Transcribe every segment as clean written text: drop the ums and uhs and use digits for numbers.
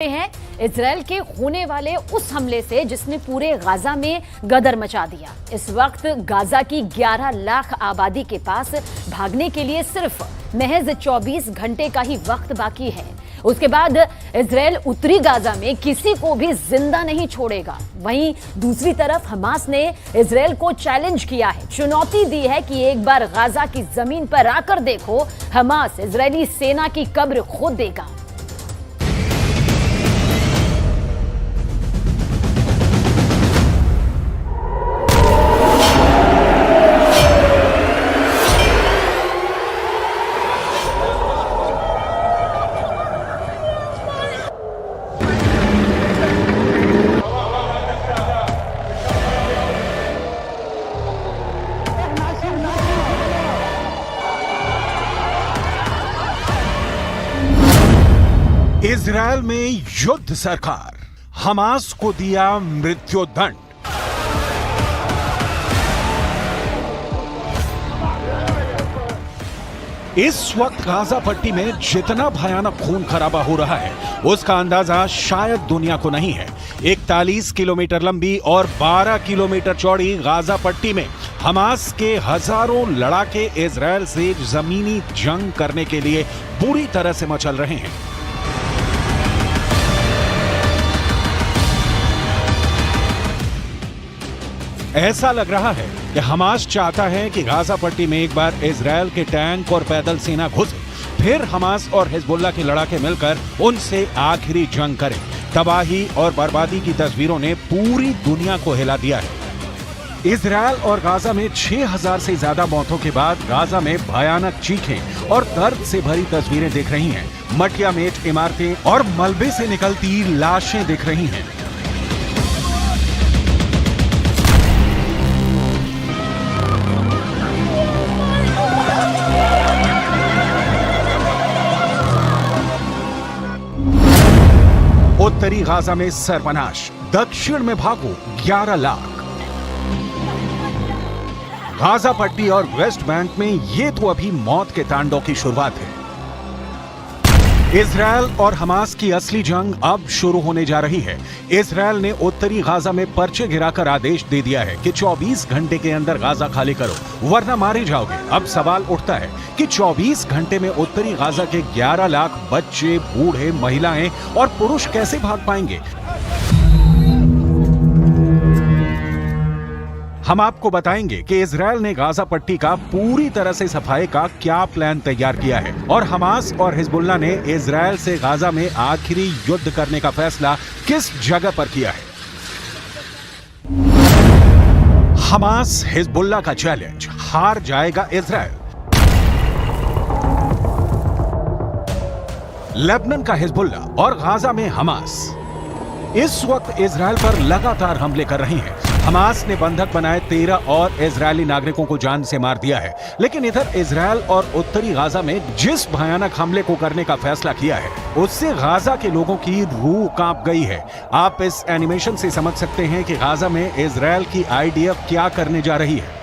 हैं इजराइल के होने वाले उस हमले से जिसने पूरे गाजा में गदर मचा दिया। इस वक्त गाजा की 11 लाख आबादी के पास भागने के लिए सिर्फ महज 24 घंटे का ही वक्त बाकी है। उसके बाद इजराइल उत्तरी गाजा में किसी को भी जिंदा नहीं छोड़ेगा। वहीं दूसरी तरफ हमास ने इजराइल को चैलेंज किया है, चुनौती दी है कि एक बार गाजा की जमीन पर आकर देखो, हमास इजरायली सेना की कब्र खोद देगा। इजरायल में युद्ध सरकार, हमास को दिया मृत्युदंड। इस वक्त गाजा पट्टी में जितना भयानक खून खराबा हो रहा है उसका अंदाजा शायद दुनिया को नहीं है। 41 किलोमीटर लंबी और 12 किलोमीटर चौड़ी गाजा पट्टी में हमास के हजारों लड़ाके इजरायल से जमीनी जंग करने के लिए बुरी तरह से मचल रहे हैं। ऐसा लग रहा है कि हमास चाहता है कि गाजा पट्टी में एक बार इजरायल के टैंक और पैदल सेना घुसे, फिर हमास और हिजबुल्लाह के लड़ाके मिलकर उनसे आखिरी जंग करें। तबाही और बर्बादी की तस्वीरों ने पूरी दुनिया को हिला दिया है। इजरायल और गाजा में 6000 से ज्यादा मौतों के बाद गाजा में भयानक चीखें और दर्द से भरी तस्वीरें दिख रही हैं। मटिया मेट इमारतें और मलबे से निकलती लाशें दिख रही हैं। उत्तरी गाजा में सर्वनाश, दक्षिण में भागो 11 लाख। गाजा पट्टी और वेस्ट बैंक में ये तो अभी मौत के तांडव की शुरुआत है। इजरायल और हमास की असली जंग अब शुरू होने जा रही है। इजरायल ने उत्तरी गाजा में पर्चे गिराकर आदेश दे दिया है कि 24 घंटे के अंदर गाजा खाली करो वरना मारे जाओगे। अब सवाल उठता है कि 24 घंटे में उत्तरी गाजा के 11 लाख बच्चे, बूढ़े, महिलाएं और पुरुष कैसे भाग पाएंगे? हम आपको बताएंगे कि इजरायल ने गाजा पट्टी का पूरी तरह से सफाई का क्या प्लान तैयार किया है और हमास और हिजबुल्लाह ने इजरायल से गाजा में आखिरी युद्ध करने का फैसला किस जगह पर किया है। हमास हिजबुल्लाह का चैलेंज, हार जाएगा इजरायल। लेबनान का हिजबुल्लाह और गाजा में हमास इस वक्त इजरायल पर लगातार हमले कर रही हैं। हमास ने बंधक बनाए 13 और इजरायली नागरिकों को जान से मार दिया है। लेकिन इधर इजरायल और उत्तरी गाजा में जिस भयानक हमले को करने का फैसला किया है उससे गाजा के लोगों की रूह कांप गई है। आप इस एनिमेशन से समझ सकते हैं कि गाजा में इजरायल की आईडीएफ क्या करने जा रही है।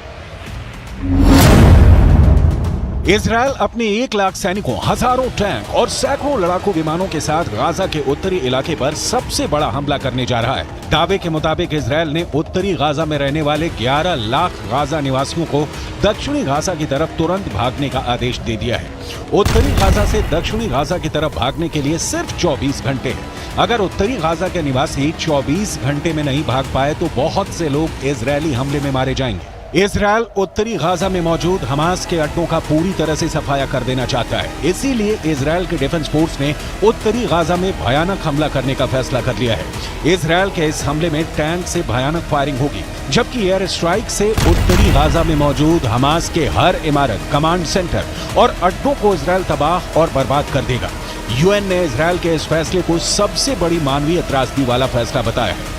इजरायल अपने 1 लाख सैनिकों, हजारों टैंक और सैकड़ों लड़ाकू विमानों के साथ गाजा के उत्तरी इलाके पर सबसे बड़ा हमला करने जा रहा है। दावे के मुताबिक इजरायल ने उत्तरी गाजा में रहने वाले 11 लाख गाजा निवासियों को दक्षिणी गाजा की तरफ तुरंत भागने का आदेश दे दिया है। उत्तरी गाजा से दक्षिणी गाजा की तरफ भागने के लिए सिर्फ 24 घंटे हैं। अगर उत्तरी गाजा के निवासी 24 घंटे में नहीं भाग पाए तो बहुत से लोग इजरायली हमले में मारे जाएंगे। इजरायल उत्तरी गाजा में मौजूद हमास के अड्डों का पूरी तरह से सफाया कर देना चाहता है। इसीलिए इजरायल के डिफेंस फोर्स ने उत्तरी गाजा में भयानक हमला करने का फैसला कर लिया है। इजरायल के इस हमले में टैंक से भयानक फायरिंग होगी, जबकि एयर स्ट्राइक से उत्तरी गाजा में मौजूद हमास के हर इमारत, कमांड सेंटर और अड्डों को इजरायल तबाह और बर्बाद कर देगा। यूएन ने इजरायल के इस फैसले को सबसे बड़ी मानवीय त्रासदी वाला फैसला बताया है।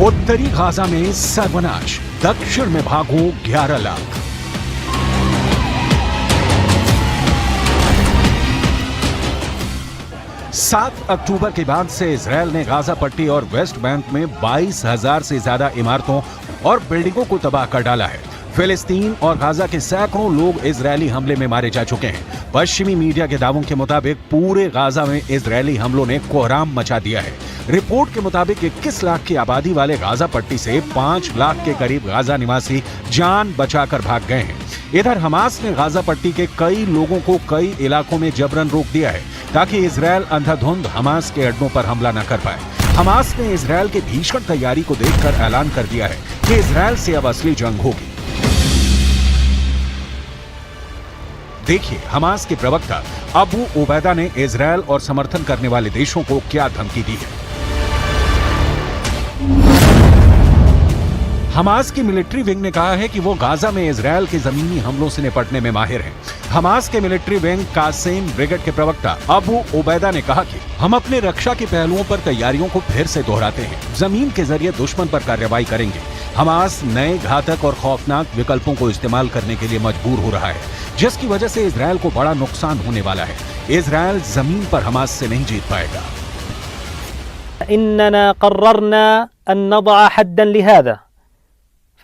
उत्तरी गाजा में सर्वनाश, दक्षिण में भागो 11 लाख। सात अक्टूबर के बाद से इजरायल ने गाजा पट्टी और वेस्ट बैंक में 22,000 से ज्यादा इमारतों और बिल्डिंगों को तबाह कर डाला है। फिलिस्तीन और गाजा के सैकड़ों लोग इजरायली हमले में मारे जा चुके हैं। पश्चिमी मीडिया के दावों के मुताबिक पूरे गाजा में इजरायली हमलों ने कोहराम मचा दिया है। रिपोर्ट के मुताबिक 21 लाख की आबादी वाले गाजा पट्टी से 5 लाख के करीब गाजा निवासी जान बचाकर भाग गए हैं। इधर हमास ने गाजा पट्टी के कई लोगों को कई इलाकों में जबरन रोक दिया है ताकि इजरायल अंधाधुंध हमास के अड्डों पर हमला न कर पाए। हमास ने इजरायल की भीषण तैयारी को देखकर ऐलान कर दिया है कि इजरायल से अब असली जंग होगी। देखिए हमास के प्रवक्ता अबू उबैदा ने इजरायल और समर्थन करने वाले देशों को क्या धमकी दी है। हमास की मिलिट्री विंग ने कहा है कि वो गाजा में इजरायल के जमीनी हमलों से निपटने में माहिर हैं। हमास के मिलिट्री विंग कासिम ब्रिगेड के प्रवक्ता अबू उबैदा ने कहा कि हम अपने रक्षा के पहलुओं पर तैयारियों को फिर से दोहराते हैं, जमीन के जरिए दुश्मन पर कार्रवाई करेंगे। हमास नए घातक और खौफनाक विकल्पों को इस्तेमाल करने के लिए मजबूर हो रहा है, जिसकी वजह से इजरायल को बड़ा नुकसान होने वाला है। इजरायल जमीन पर हमास से नहीं जीत पाएगा। इन्नना क़र्ररना अन नज़अ हद्दन लिहाज़ा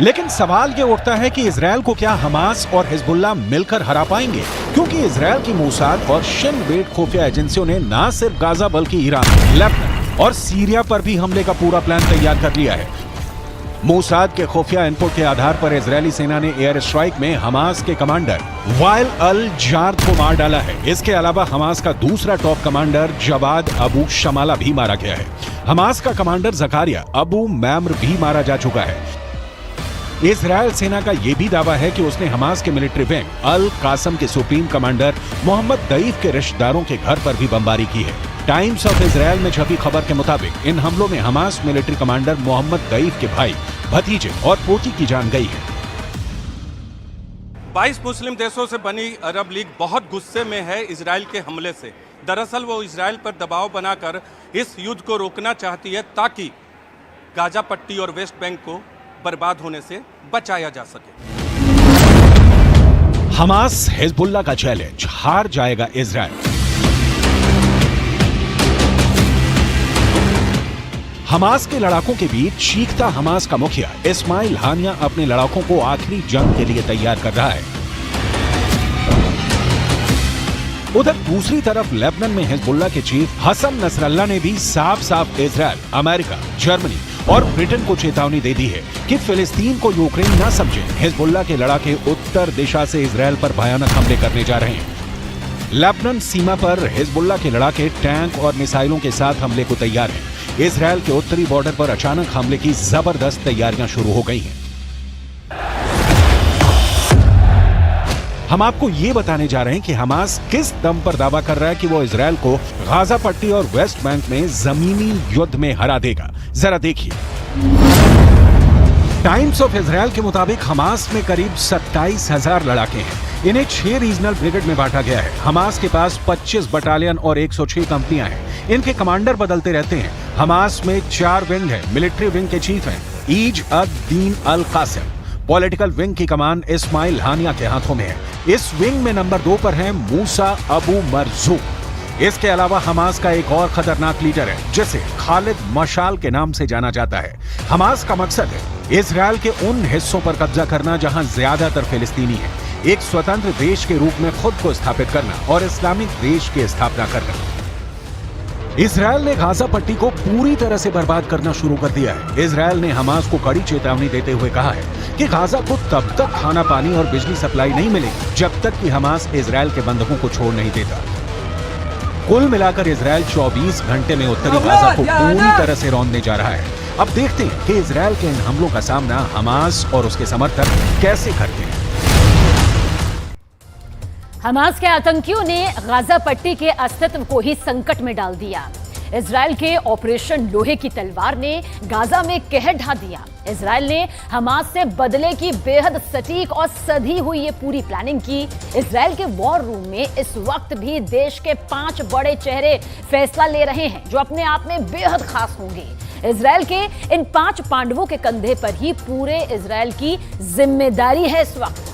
लेकिन सवाल ये उठता है कि इजरायल को क्या हमास और हिजबुल्लाह मिलकर हरा पाएंगे, क्योंकि इजरायल की मोसाद और शिन बेट खुफिया एजेंसियों ने न सिर्फ गाजा बल्कि ईरान, लेबनान और सीरिया पर भी हमले का पूरा प्लान तैयार कर लिया है। मोसाद के खुफिया इनपुट के आधार पर इजरायली सेना ने एयर स्ट्राइक में हमास के कमांडर वाइल अल जार्द को मार डाला है। इसके अलावा हमास का दूसरा टॉप कमांडर जवाद अबू शमाला भी मारा गया है। हमास का कमांडर जकारिया अबू मैम्र भी मारा जा चुका है। इजरायल सेना का यह भी दावा है कि उसने हमास के मिलिट्री विंग अल कासम के सुप्रीम कमांडर मोहम्मद दईफ के रिश्तेदारों के घर पर भी बमबारी की है। टाइम्स ऑफ इजरायल में छपी खबर के मुताबिक इन हमलों में हमास मिलिट्री कमांडर मोहम्मद दईफ के भाई, भतीजे और पोती की जान गई है। 22 मुस्लिम देशों से बनी अरब लीग बहुत गुस्से में है इजरायल के हमले से। दरअसल वो इजरायल पर दबाव बनाकर इस युद्ध को रोकना चाहती है ताकि गाजा पट्टी और वेस्ट बैंक को बर्बाद होने से बचाया जा सके। हमास हिजबुल्लाह का चैलेंज, हार जाएगा इजरायल। हमास के लड़ाकों के बीच चीखता हमास का मुखिया इस्माइल हानिया अपने लड़ाकों को आखिरी जंग के लिए तैयार कर रहा है। उधर दूसरी तरफ लेबनान में हिजबुल्लाह के चीफ हसन नसरल्लाह ने भी साफ साफ इजरायल, अमेरिका, जर्मनी और ब्रिटेन को चेतावनी दे दी है कि फिलिस्तीन को यूक्रेन न समझे। हिजबुल्लाह के लड़ाके उत्तर दिशा से इजरायल पर भयानक हमले करने जा रहे हैं। लेबनान सीमा पर हिजबुल्लाह के लड़ाके टैंक और मिसाइलों के साथ हमले को तैयार हैं। इजरायल के उत्तरी बॉर्डर पर अचानक हमले की जबरदस्त तैयारियां शुरू हो गई हैं। हम आपको ये बताने जा रहे हैं कि हमास किस दम पर दावा कर रहा है कि वो इजरायल को गाजा पट्टी और वेस्ट बैंक में जमीनी युद्ध में हरा देगा। जरा देखिए। टाइम्स ऑफ इजरायल के मुताबिक हमास में करीब 27,000 लड़ाके हैं। इन्हें 6 रीजनल ब्रिगेड में बांटा गया है। हमास के पास 25 बटालियन और 106 कंपनियां हैं। इनके कमांडर बदलते रहते हैं। हमास में 4 विंग है। मिलिट्री विंग के चीफ हैं ईज अद दीन अल कासिम। पॉलिटिकल विंग की कमान इस्माइल हानिया के हाथों में है। इस विंग में नंबर 2 पर है मूसा अबू मरजूक। इसके अलावा हमास का एक और खतरनाक लीडर है जिसे खालिद मशाल के नाम से जाना जाता है। हमास का मकसद है इजरायल के उन हिस्सों पर कब्जा करना जहां ज्यादातर फिलिस्तीनी है, एक स्वतंत्र देश के रूप में खुद को स्थापित करना और इस्लामिक देश की स्थापना करना। इजरायल ने गाजा पट्टी को पूरी तरह से बर्बाद करना शुरू कर दिया है। इजरायल ने हमास को कड़ी चेतावनी देते हुए कहा है कि गाजा को तब तक खाना पानी और बिजली सप्लाई नहीं मिलेगी जब तक कि हमास इजरायल के बंधकों को छोड़ नहीं देता। कुल मिलाकर इजरायल 24 घंटे में उत्तरी गाजा को पूरी तरह से रौंदने जा रहा है। अब देखते हैं कि इजरायल के इन हमलों का सामना हमास और उसके समर्थक कैसे करते हैं। हमास के आतंकियों ने गाजा पट्टी के अस्तित्व को ही संकट में डाल दिया। इजराइल के ऑपरेशन लोहे की तलवार ने गाजा में कहर ढा दिया। इजराइल ने हमास से बदले की बेहद सटीक और सधी हुई ये पूरी प्लानिंग की। इजराइल के वॉर रूम में इस वक्त भी देश के 5 बड़े चेहरे फैसला ले रहे हैं, जो अपने आप में बेहद खास होंगे। इजराइल के इन 5 पांडवों के कंधे पर ही पूरे इजराइल की जिम्मेदारी है इस वक्त।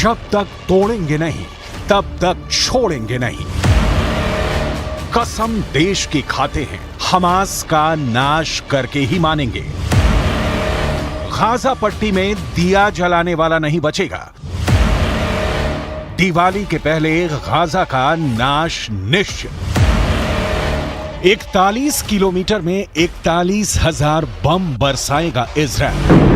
जब तक तोड़ेंगे नहीं तब तक छोड़ेंगे नहीं। कसम देश की खाते हैं, हमास का नाश करके ही मानेंगे। गाजा पट्टी में दिया जलाने वाला नहीं बचेगा। दिवाली के पहले गाजा का नाश निश्चित। 41 किलोमीटर में 41,000 बम बरसाएगा इजराइल।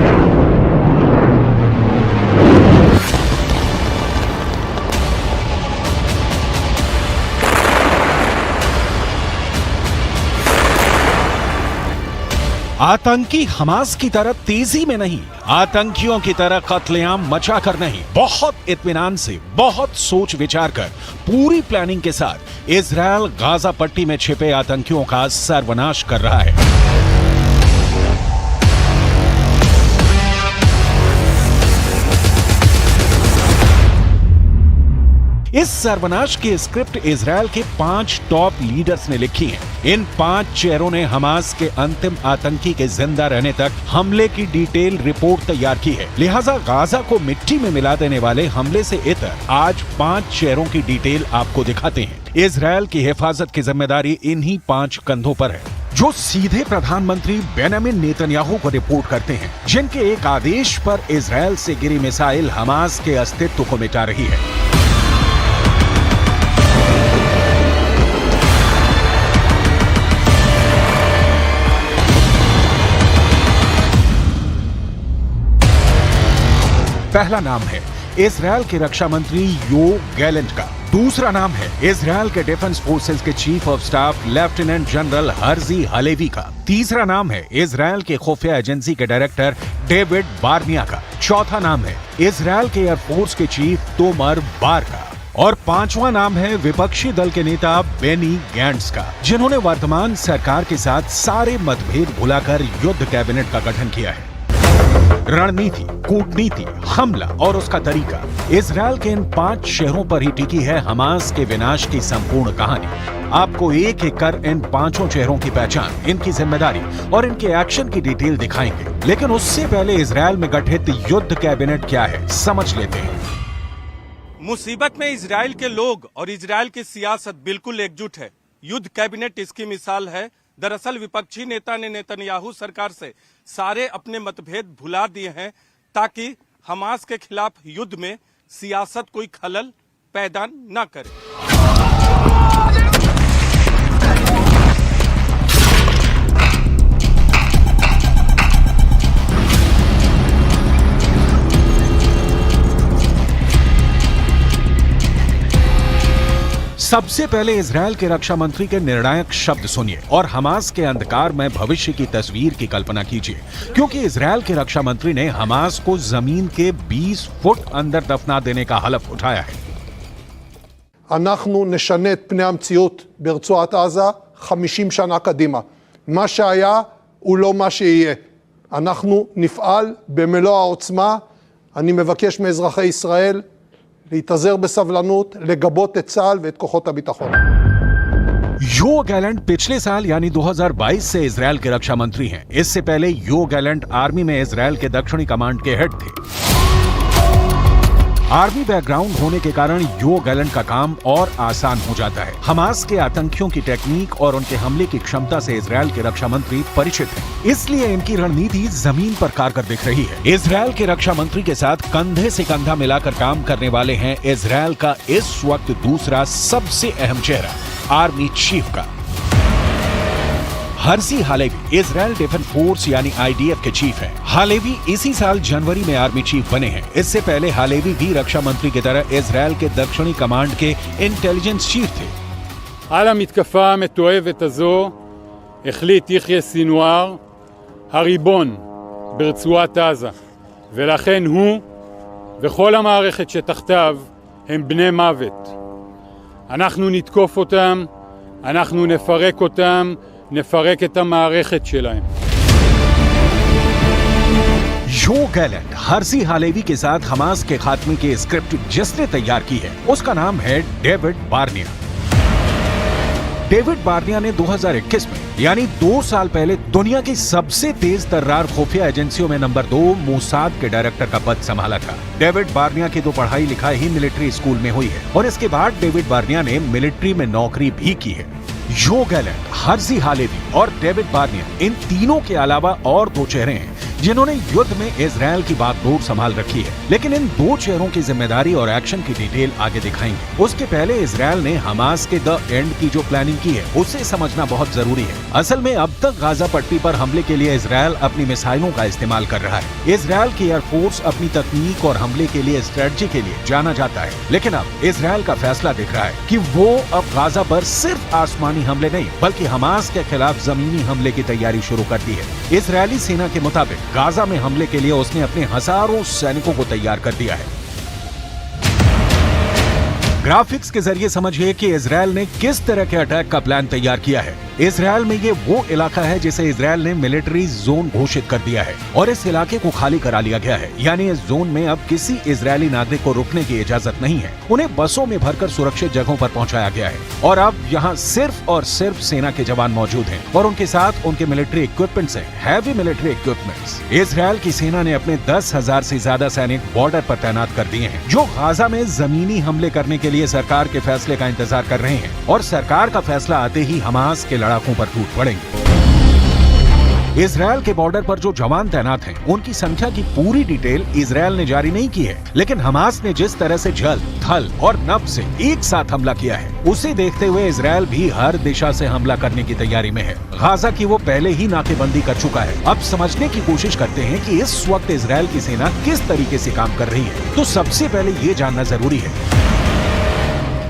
आतंकी हमास की तरह तेजी में नहीं, आतंकियों की तरह कत्लेआम मचाकर नहीं, बहुत इत्मीनान से, बहुत सोच विचार कर, पूरी प्लानिंग के साथ इजराइल गाजा पट्टी में छिपे आतंकियों का सर्वनाश कर रहा है। इस सर्वनाश की स्क्रिप्ट इजराइल के 5 टॉप लीडर्स ने लिखी है। इन 5 चेहरों ने हमास के अंतिम आतंकी के जिंदा रहने तक हमले की डिटेल रिपोर्ट तैयार की है। लिहाजा गाजा को मिट्टी में मिला देने वाले हमले से इतर आज 5 चेहरों की डिटेल आपको दिखाते हैं। इजराइल की हिफाजत की जिम्मेदारी इन्हीं 5 कंधों पर है, जो सीधे प्रधानमंत्री बेंजामिन नेतन्याहू को रिपोर्ट करते हैं, जिनके एक आदेश पर इजराइल से गिरी मिसाइल हमास के अस्तित्व को मिटा रही है। पहला नाम है इजराइल के रक्षा मंत्री योव गैलेंट का। दूसरा नाम है इजराइल के डिफेंस फोर्सेस के chief of staff lieutenant general Herzi Halevi का। तीसरा नाम है इजराइल के खुफिया एजेंसी के डायरेक्टर डेविड बार्निया का। चौथा नाम है इजराइल के एयरफोर्स के चीफ तोमर बार का। और 5वां नाम है विपक्षी दल के नेता बेनी गैंट्स का, जिन्होंने वर्तमान सरकार के साथ सारे मतभेद भुलाकर युद्ध कैबिनेट का गठन किया है। रणनीति, कूटनीति, हमला और उसका तरीका, इजराइल के इन 5 शहरों पर ही टिकी है हमास के विनाश की संपूर्ण कहानी। आपको एक एक कर इन 5 चेहरों की पहचान, इनकी जिम्मेदारी और इनके एक्शन की डिटेल दिखाएंगे। लेकिन उससे पहले इजराइल में गठित युद्ध कैबिनेट क्या है, समझ लेते हैं। मुसीबत में इजराइल के लोग और इजराइल की सियासत बिल्कुल एकजुट है। युद्ध कैबिनेट इसकी मिसाल है। दरअसल विपक्षी नेता ने नेतन्याहू सरकार से सारे अपने मतभेद भुला दिए हैं, ताकि हमास के खिलाफ युद्ध में सियासत कोई खलल पैदा न करे। सबसे पहले इजराइल के रक्षा मंत्री के निर्णायक शब्द सुनिए और हमास के अंधकार में भविष्य की तस्वीर की कल्पना कीजिए, क्योंकि इजराइल के रक्षा मंत्री ने हमास को जमीन के 20 फुट अंदर दफना देने का हलफ उठाया है। אנחנו נשנה את פני המציאות ברצועת עזה 50 שנה קדימה. מה שהיה הוא לא מה שיהיה. אנחנו נפעל במלוא העוצמה. אני מבקש מאזרחי ישראל להתאזר בסבלנות, לגבות את צה"ל ואת כוחות הביטחון. योव गैलेंट पिछले साल यानी 2022 से इजराइल के रक्षा मंत्री हैं। इससे पहले योव गैलेंट आर्मी में इजराइल के दक्षिणी कमांड के हेड थे। आर्मी बैकग्राउंड होने के कारण योव गैलेंट का काम और आसान हो जाता है। हमास के आतंकियों की टेक्निक और उनके हमले की क्षमता से इजराइल के रक्षा मंत्री परिचित हैं। इसलिए इनकी रणनीति जमीन पर कारगर दिख रही है। इजराइल के रक्षा मंत्री के साथ कंधे से कंधा मिलाकर काम करने वाले हैं इजराइल का इस वक्त दूसरा सबसे अहम चेहरा, आर्मी चीफ का। Herzi Halevi Israel defence force यानी IDF के चीफ हैं। हालेवी इसी साल जनवरी में आर्मी चीफ बने हैं। इससे पहले हालेवी भी रक्षा मंत्री की तरह इजराइल के दक्षिणी कमांड के इंटेलिजेंस चीफ थे। על המתקפה המתועבת הזו החליט יחיא סינואר, הריבון ברצועת עזה, ולכן הוא וכל המערכת שתחתיו הם בני מוות. אנחנו נתקוף אותם, אנחנו נפרק אותם, נפרק את המערכת שלהם. जो गैलेंट हर्जी हालेवी के साथ हमास के खात्मे की स्क्रिप्ट जिसने तैयार की है उसका नाम है डेविड बार्निया। डेविड बार्निया ने 2021 में यानी 2 साल पहले दुनिया की सबसे तेज तर्रार खुफिया एजेंसियों में नंबर 2 मोसाद के डायरेक्टर का पद संभाला था। डेविड बार्निया की तो पढ़ाई लिखाई ही मिलिट्री स्कूल में हुई है और इसके बाद डेविड बार्निया ने मिलिट्री में नौकरी भी की है। जो गैलेंट, हर्जी हालेवी और डेविड बार्निया इन तीनों के अलावा और 2 चेहरे हैं जिन्होंने युद्ध में इजराइल की बागडोर संभाल रखी है। लेकिन इन 2 चेहरों की जिम्मेदारी और एक्शन की डिटेल आगे दिखाएंगे। उसके पहले इजराइल ने हमास के द एंड की जो प्लानिंग की है उसे समझना बहुत जरूरी है। असल में अब तक गाजा पट्टी पर हमले के लिए इजराइल अपनी मिसाइलों का इस्तेमाल कर रहा है। इजराइल की एयरफोर्स अपनी तकनीक और हमले के लिए स्ट्रेटजी के लिए जाना जाता है। लेकिन अब इजराइल का फैसला दिख रहा है कि वो अब गाजा पर सिर्फ आसमानी हमले नहीं बल्कि हमास के खिलाफ जमीनी हमले की तैयारी शुरू कर दी है। इजरायली सेना के मुताबिक गाजा में हमले के लिए उसने अपने हजारों सैनिकों को तैयार कर दिया है। ग्राफिक्स के जरिए समझिए कि इजराइल ने किस तरह के अटैक का प्लान तैयार किया है। इजराइल में ये वो इलाका है जिसे इजराइल ने मिलिट्री जोन घोषित कर दिया है और इस इलाके को खाली करा लिया गया है। यानी इस जोन में अब किसी इजरायली नागरिक को रुकने की इजाजत नहीं है। उन्हें बसों में भरकर सुरक्षित जगहों पर पहुंचाया गया है और अब यहाँ सिर्फ और सिर्फ सेना के जवान मौजूद हैं और उनके साथ उनके मिलिट्री इक्विपमेंट्स हैं, हैवी मिलिट्री इक्विपमेंट्स। इजराइल की सेना ने अपने 10,000 से ज्यादा सैनिक बॉर्डर पर तैनात कर दिए हैं जो गाजा में जमीनी हमले करने के लिए सरकार के फैसले का इंतजार कर रहे हैं और सरकार का फैसला आते ही हमास के लड़ाकों पर टूट पड़ेंगे। इजराइल के बॉर्डर पर जो जवान तैनात हैं, उनकी संख्या की पूरी डिटेल इजराइल ने जारी नहीं की है। लेकिन हमास ने जिस तरह से जल, थल और नभ से एक साथ हमला किया है उसे देखते हुए इजराइल भी हर दिशा से हमला करने की तैयारी में है। गाजा की वो पहले ही नाकेबंदी कर चुका है। अब समझने की कोशिश करते हैं कि इस वक्त इजराइल की सेना किस तरीके से काम कर रही है। तो सबसे पहले ये जानना जरूरी है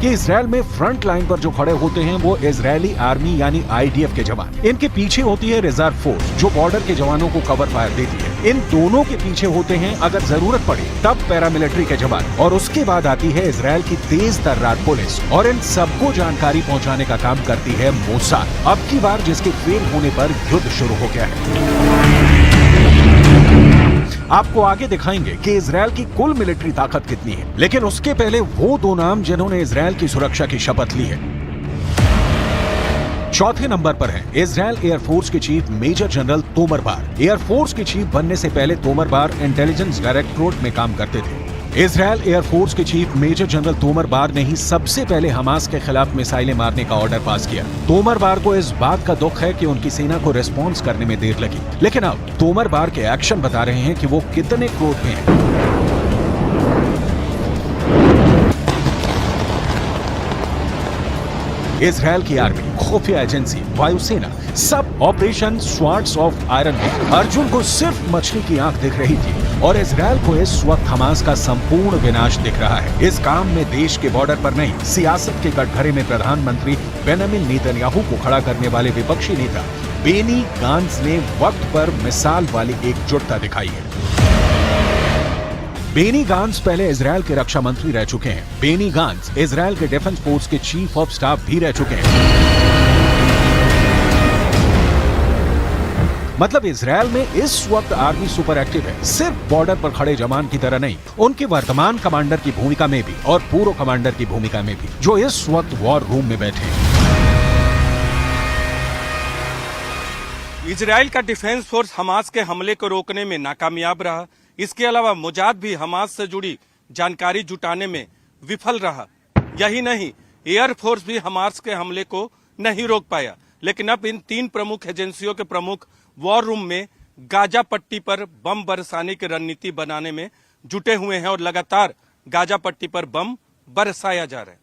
कि इजराइल में फ्रंट लाइन पर जो खड़े होते हैं वो इजरायली आर्मी यानी IDF के जवान। इनके पीछे होती है रिजर्व फोर्स जो बॉर्डर के जवानों को कवर फायर देती है। इन दोनों के पीछे होते हैं अगर जरूरत पड़े तब पैरामिलिट्री के जवान और उसके बाद आती है इजराइल की तेज तर्रार पुलिस और इन सबको जानकारी पहुंचाने का काम करती है मोसाद। अब की बार जिसके फेल होने पर युद्ध शुरू हो गया है। आपको आगे दिखाएंगे कि इजराइल की कुल मिलिट्री ताकत कितनी है, लेकिन उसके पहले वो 2 नाम जिन्होंने इजराइल की सुरक्षा की शपथ ली है। चौथे नंबर पर है इजराइल एयरफोर्स के चीफ मेजर जनरल तोमर बार। एयरफोर्स के चीफ बनने से पहले तोमर बार इंटेलिजेंस डायरेक्टोरेट में काम करते थे। इजराइल एयरफोर्स के चीफ मेजर जनरल तोमर बार ने ही सबसे पहले हमास के खिलाफ मिसाइलें मारने का ऑर्डर पास किया। तोमर बार को इस बात का दुख है कि उनकी सेना को रिस्पॉन्स करने में देर लगी, लेकिन अब तोमर बार के एक्शन बता रहे हैं कि वो कितने क्रोध में हैं। इजराइल की आर्मी, खुफिया एजेंसी, वायुसेना सब ऑपरेशन स्वॉर्ड्स ऑफ आयरन में अर्जुन को सिर्फ मछली की आंख दिख रही थी और इजराइल को इस वक्त हमास का संपूर्ण विनाश दिख रहा है। इस काम में देश के बॉर्डर पर नहीं, सियासत के कटघरे में प्रधानमंत्री बेंजामिन नेतन्याहू को खड़ा करने वाले विपक्षी नेता बेनी गांज ने वक्त पर मिसाल वाली एकजुटता दिखाई है। बेनी गांज पहले इजराइल के रक्षा मंत्री रह चुके हैं। बेनी गांज इजराइल के डिफेंस फोर्स के चीफ ऑफ स्टाफ भी रह चुके हैं। मतलब इजराइल में इस वक्त आर्मी सुपर एक्टिव है, सिर्फ बॉर्डर पर खड़े जवान की तरह नहीं, उनके वर्तमान कमांडर की भूमिका में भी और पूर्व कमांडर की भूमिका में भी, जो इस वक्त वॉर रूम में बैठे हैं। इजराइल का डिफेंस फोर्स हमास के हमले को रोकने में नाकामयाब रहा। इसके अलावा मुजाद भी हमास से जुड़ी जानकारी जुटाने में विफल रहा। यही नहीं, एयरफोर्स भी हमास के हमले को नहीं रोक पाया। लेकिन अब इन 3 प्रमुख एजेंसियों के प्रमुख वॉर रूम में गाजा पट्टी पर बम बरसाने की रणनीति बनाने में जुटे हुए हैं और लगातार गाजा पट्टी पर बम बरसाया जा रहा है।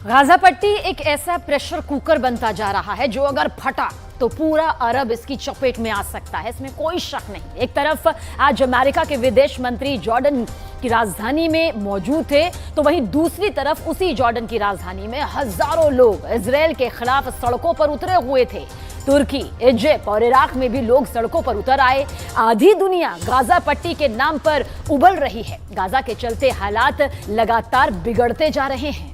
गाजा पट्टी एक ऐसा प्रेशर कुकर बनता जा रहा है जो अगर फटा तो पूरा अरब इसकी चपेट में आ सकता है, इसमें कोई शक नहीं। एक तरफ आज अमेरिका के विदेश मंत्री जॉर्डन की राजधानी में मौजूद थे, तो वहीं दूसरी तरफ उसी जॉर्डन की राजधानी में हजारों लोग इजरायल के खिलाफ सड़कों पर उतरे हुए थे। तुर्की, इजिप्ट और इराक में भी लोग सड़कों पर उतर आए। आधी दुनिया गाजा पट्टी के नाम पर उबल रही है। गाजा के चलते हालात लगातार बिगड़ते जा रहे हैं।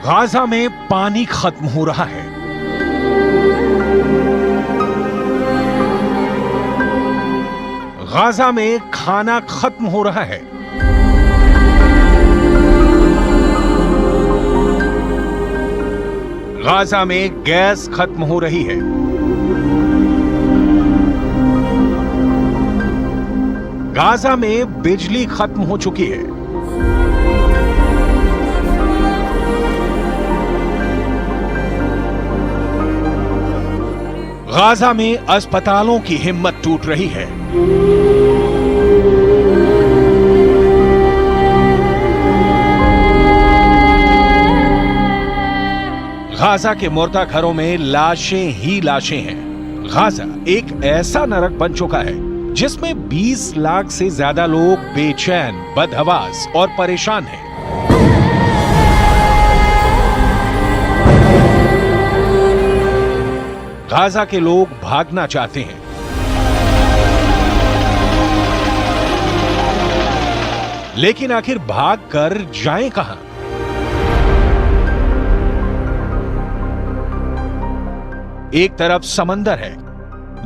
गाजा में पानी खत्म हो रहा है। गाजा में खाना खत्म हो रहा है। गाजा में गैस खत्म हो रही है। गाजा में बिजली खत्म हो चुकी है। गाजा में अस्पतालों की हिम्मत टूट रही है। गाजा के मुर्दा घरों में लाशें ही लाशें हैं। गाजा एक ऐसा नरक बन चुका है जिसमें 20 लाख से ज्यादा लोग बेचैन, बदहवास और परेशान हैं। गाजा के लोग भागना चाहते हैं, लेकिन आखिर भाग कर जाएं कहां? एक तरफ समंदर है,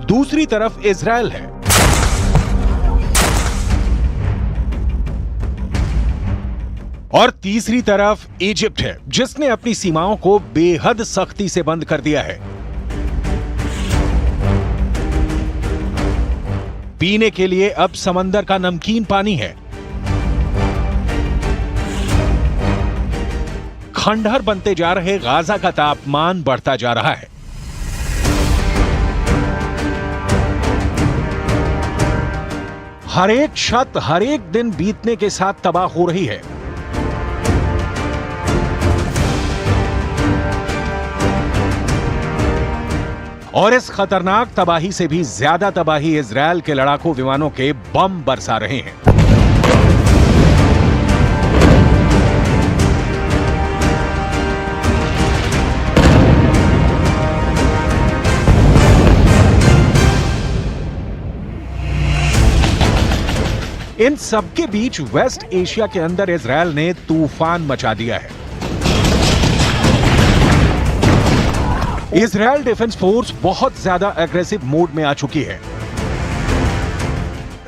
दूसरी तरफ इजराइल है। और तीसरी तरफ इजिप्ट है, जिसने अपनी सीमाओं को बेहद सख्ती से बंद कर दिया है। पीने के लिए अब समंदर का नमकीन पानी है। खंडहर बनते जा रहे गाजा का तापमान बढ़ता जा रहा है। हर एक छत हर एक दिन बीतने के साथ तबाह हो रही है। और इस खतरनाक तबाही से भी ज्यादा तबाही इजरायल के लड़ाकू विमानों के बम बरसा रहे हैं। इन सबके बीच वेस्ट एशिया के अंदर इजरायल ने तूफान मचा दिया है। इजरायल डिफेंस फोर्स बहुत ज्यादा एग्रेसिव मोड में आ चुकी है।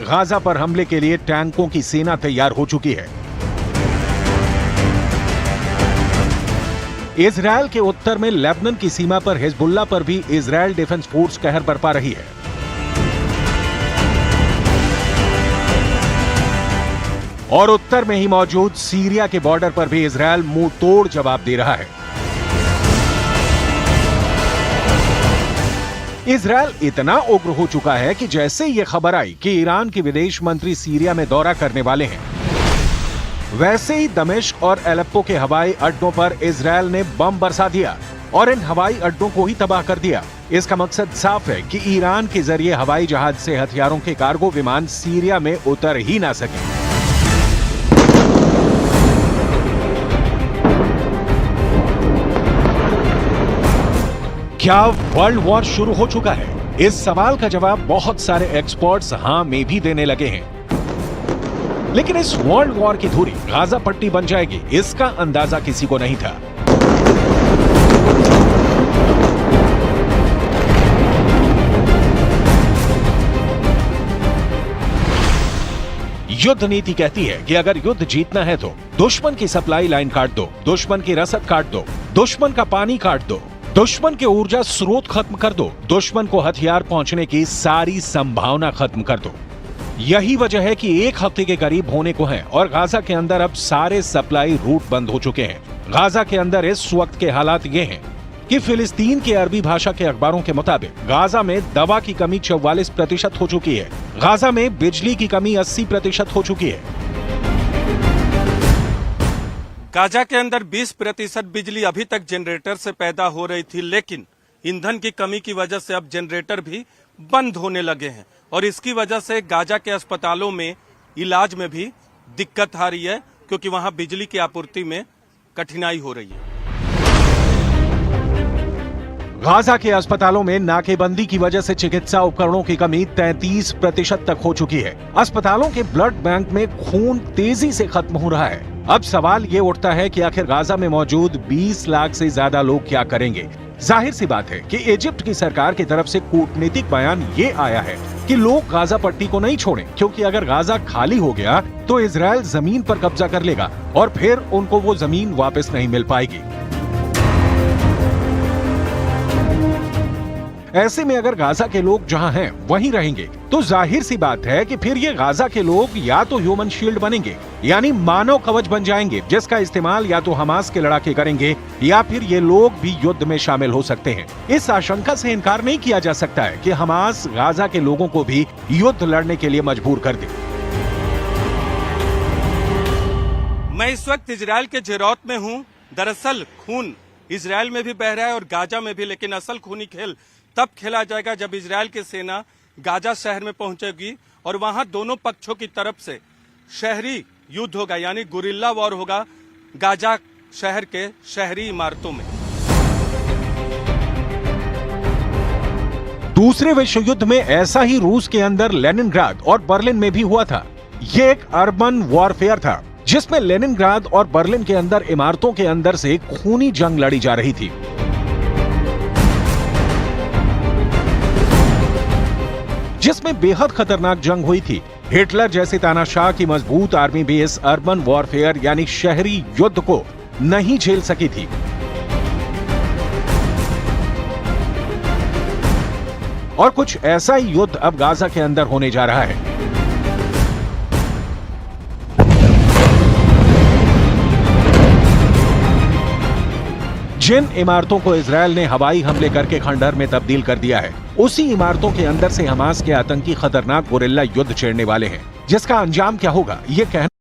गाजा पर हमले के लिए टैंकों की सेना तैयार हो चुकी है। इजरायल के उत्तर में लेबनान की सीमा पर हिजबुल्लाह पर भी इजरायल डिफेंस फोर्स कहर बरपा रही है। और उत्तर में ही मौजूद सीरिया के बॉर्डर पर भी इजरायल मुंह तोड़ जवाब दे रहा है। इजरायल इतना उग्र हो चुका है कि जैसे ये खबर आई कि ईरान के विदेश मंत्री सीरिया में दौरा करने वाले हैं, वैसे ही दमिश्क और एलेप्पो के हवाई अड्डों पर इजरायल ने बम बरसा दिया और इन हवाई अड्डों को ही तबाह कर दिया। इसका मकसद साफ है कि ईरान के जरिए हवाई जहाज से हथियारों के कार्गो विमान सीरिया में उतर ही ना सके। क्या वर्ल्ड वॉर शुरू हो चुका है? इस सवाल का जवाब बहुत सारे एक्सपर्ट्स हां में भी देने लगे हैं। लेकिन इस वर्ल्ड वॉर की धुरी गाजा पट्टी बन जाएगी, इसका अंदाजा किसी को नहीं था। युद्ध नीति कहती है कि अगर युद्ध जीतना है तो दुश्मन की सप्लाई लाइन काट दो, दुश्मन की रसद काट दो, दुश्मन का पानी काट दो, दुश्मन के ऊर्जा स्रोत खत्म कर दो, दुश्मन को हथियार पहुंचने की सारी संभावना खत्म कर दो। यही वजह है कि 1 हफ्ते के करीब होने को है और गाजा के अंदर अब सारे सप्लाई रूट बंद हो चुके हैं। गाजा के अंदर इस वक्त के हालात ये हैं कि फिलिस्तीन के अरबी भाषा के अखबारों के मुताबिक गाजा में दवा की कमी 44% हो चुकी है, गाजा में बिजली की कमी 80% हो चुकी है। गाजा के अंदर 20% बिजली अभी तक जनरेटर से पैदा हो रही थी, लेकिन ईंधन की कमी की वजह से अब जनरेटर भी बंद होने लगे हैं और इसकी वजह से गाजा के अस्पतालों में इलाज में भी दिक्कत आ रही है, क्योंकि वहां बिजली की आपूर्ति में कठिनाई हो रही है। गाजा के अस्पतालों में नाकेबंदी की वजह से चिकित्सा उपकरणों की कमी 33% तक हो चुकी है। अस्पतालों के ब्लड बैंक में खून तेजी से खत्म हो रहा है। अब सवाल ये उठता है कि आखिर गाजा में मौजूद 20 लाख से ज्यादा लोग क्या करेंगे। जाहिर सी बात है कि इजिप्ट की सरकार की तरफ से कूटनीतिक बयान ये आया है कि लोग गाजा पट्टी को नहीं छोड़ें, क्योंकि अगर गाजा खाली हो गया तो इजराइल जमीन पर कब्जा कर लेगा और फिर उनको वो जमीन वापस नहीं मिल पाएगी। ऐसे में अगर गाजा के लोग जहां हैं वहीं रहेंगे तो जाहिर सी बात है कि फिर ये गाजा के लोग या तो ह्यूमन शील्ड बनेंगे, यानी मानव कवच बन जाएंगे, जिसका इस्तेमाल या तो हमास के लड़ाके करेंगे या फिर ये लोग भी युद्ध में शामिल हो सकते हैं। इस आशंका से इनकार नहीं किया जा सकता है कि हमास गाजा के लोगों को भी युद्ध लड़ने के लिए मजबूर कर दे। मैं इस वक्त इजराइल के जेरौत में हूँ। दरअसल खून इजराइल में भी बह रहा है और गाजा में भी, लेकिन असल खूनी खेल तब खेला जाएगा जब इजराइल की सेना गाजा शहर में पहुंचेगी और वहां दोनों पक्षों की तरफ से शहरी युद्ध होगा, यानी गुरिल्ला वॉर होगा गाजा शहर के शहरी इमारतों में। दूसरे विश्व युद्ध में ऐसा ही रूस के अंदर लेनिनग्राद और बर्लिन में भी हुआ था। ये एक अर्बन वॉरफेयर था जिसमें लेनिनग्राद और बर्लिन के अंदर इमारतों के अंदर से खूनी जंग लड़ी जा रही थी। जिसमें बेहद खतरनाक जंग हुई थी। हिटलर जैसे तानाशाह की मजबूत आर्मी भी इस अर्बन वॉरफेयर यानी शहरी युद्ध को नहीं झेल सकी थी। और कुछ ऐसा ही युद्ध अब गाजा के अंदर होने जा रहा है। जिन इमारतों को इजरायल ने हवाई हमले करके खंडहर में तब्दील कर दिया है, उसी इमारतों के अंदर से हमास के आतंकी खतरनाक गुरिल्ला युद्ध छेड़ने वाले हैं, जिसका अंजाम क्या होगा ये कहना